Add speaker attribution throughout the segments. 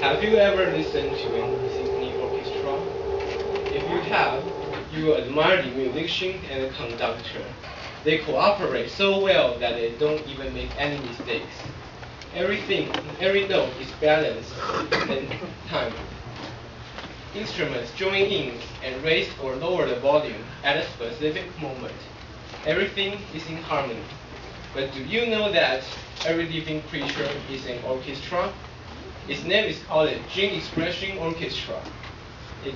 Speaker 1: Have you ever listened to a symphony orchestra? If you have, you will admire the musician and the conductor. They cooperate so well that they don't even make any mistakes. Everything, every note is balanced and timed. Instruments join in and raise or lower the volume at a specific moment. Everything is in harmony. But do you know that every living creature is an orchestra? Its name is called the Gene Expression Orchestra. It,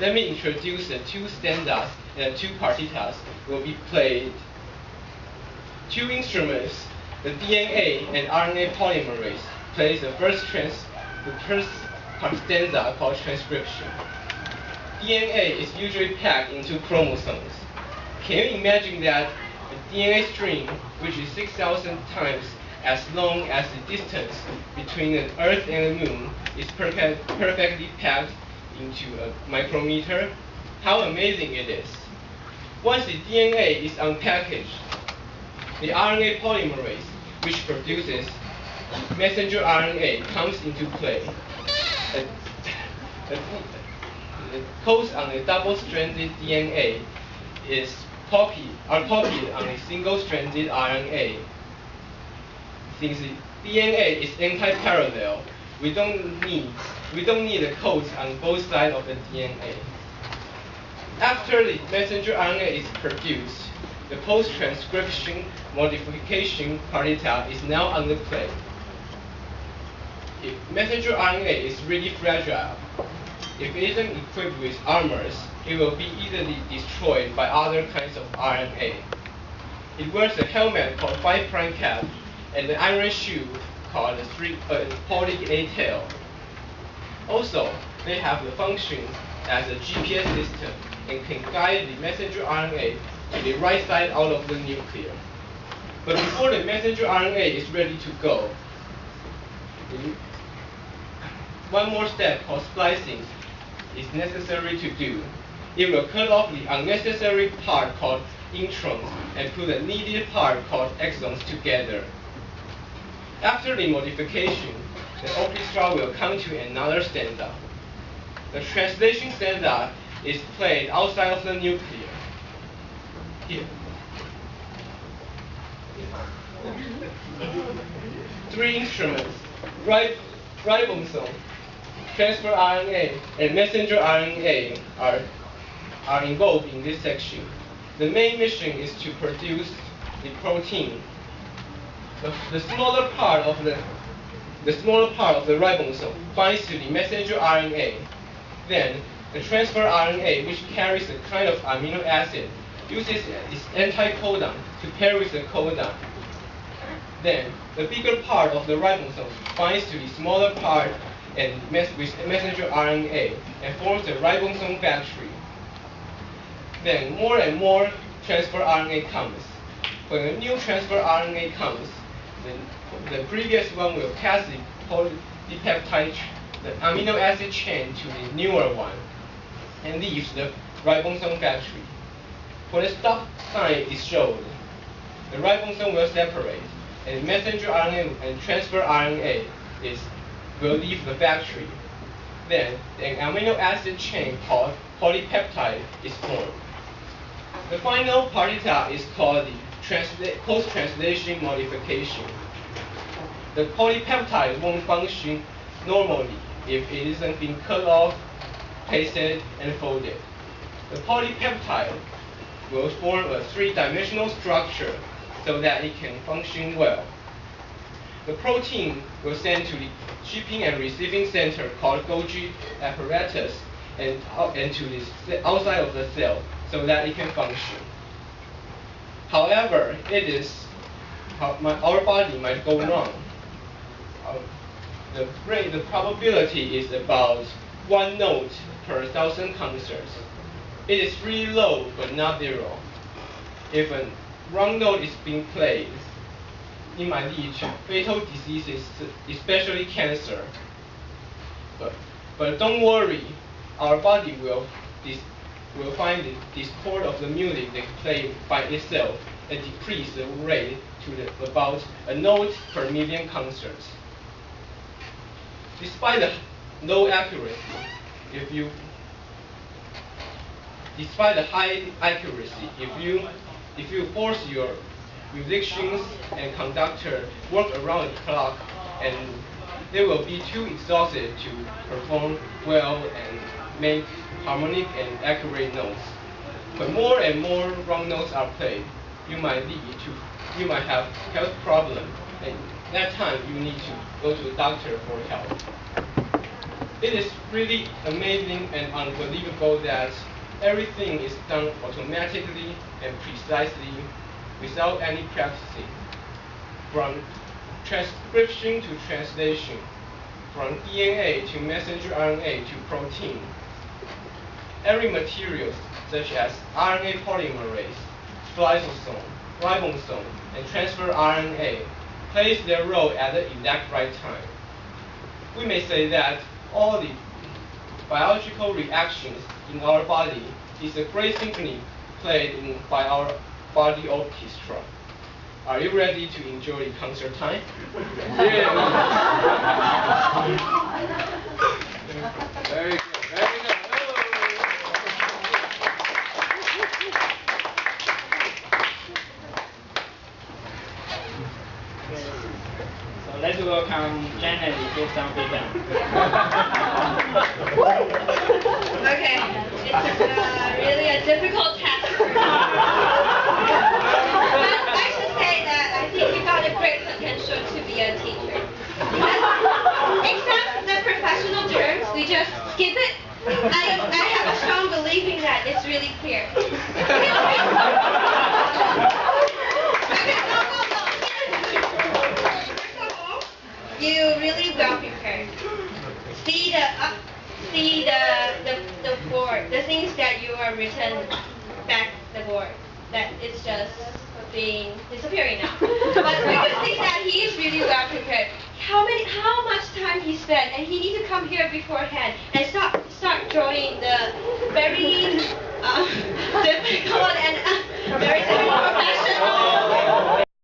Speaker 1: let me introduce the two stanzas and the two partitas will be played. Two instruments, the DNA and RNA polymerase, plays the first stanza called transcription. DNA is usually packed into chromosomes. Can you imagine that a DNA string, which is 6,000 times as long as the distance between the Earth and the Moon, is perfectly packed into a micrometer? How amazing it is! Once the DNA is unpackaged, the RNA polymerase, which produces messenger RNA, comes into play. The codes on a double-stranded DNA are copied on a single-stranded RNA. Since the DNA is anti-parallel, we don't need the codes on both sides of the DNA. After the messenger RNA is produced, the post-transcription modification partita is now under play. If messenger RNA is really fragile, if it isn't equipped with armors, it will be easily destroyed by other kinds of RNA. It wears a helmet called 5' cap and an iron shoe called a poly A tail. Also, they have the function as a GPS system and can guide the messenger RNA to the right side out of the nuclear. But before the messenger RNA is ready to go, one more step called splicing is necessary to do. It will cut off the unnecessary part called introns and put the needed part called exons together. After the modification, the orchestra will come to another stanza. The translation stanza is played outside of the nuclear. Here. Three instruments, ribosome, transfer RNA, and messenger RNA are involved in this section. The main mission is to produce the protein. The smaller part of the ribosome binds to the messenger RNA. Then the transfer RNA, which carries a kind of amino acid, uses its anticodon to pair with the codon. Then the bigger part of the ribosome binds to the smaller part and with messenger RNA and forms a ribosome factory. Then more and more transfer RNA comes. When a new transfer RNA comes, the previous one will pass the polypeptide, the amino acid chain to the newer one and leaves the ribosome factory. When the stop sign is shown, the ribosome will separate and messenger RNA and transfer RNA will leave the factory. Then an amino acid chain called polypeptide is formed. The final partita is called the post-translation modification. The polypeptide won't function normally if it isn't being cut off, pasted, and folded. The polypeptide will form a three-dimensional structure so that it can function well. The protein will send to the shipping and receiving center called Golgi apparatus and to the outside of the cell so that it can function. However, our body might go wrong. The probability is about 1 note per 1,000 concerts. It is really low, but not zero. If a wrong note is being played, it might lead to fatal diseases, especially cancer. But don't worry, our body will find the discord of the music they play by itself and decrease the rate to about a note per million concerts. Despite the low accuracy, despite the high accuracy, if you force your musicians and conductor work around the clock, and they will be too exhausted to perform well and make harmonic and accurate notes. When more and more wrong notes are played, you might have health problem, and that time you need to go to a doctor for help. It is really amazing and unbelievable that everything is done automatically and precisely without any practicing. From transcription to translation, from DNA to messenger RNA to protein. Every material, such as RNA polymerase, spliceosome, ribosome, and transfer RNA, plays their role at the exact right time. We may say that all the biological reactions in our body is a great symphony played by our body orchestra. Are you ready to enjoy the concert time? Yeah. Very good, very good.
Speaker 2: So let's welcome Janet to give some feedback.
Speaker 3: Okay, it's really a difficult task for me. But I should say that I think you got a great potential to be a teacher. Because except the professional terms, we just skip it. I have a strong belief in that it's really clear. You really well prepared. See the board, the things that you are written back the board. That it's just disappearing now. But we can see that he is really well prepared. How much time he spent, and he need to come here beforehand and start drawing the very difficult and very professional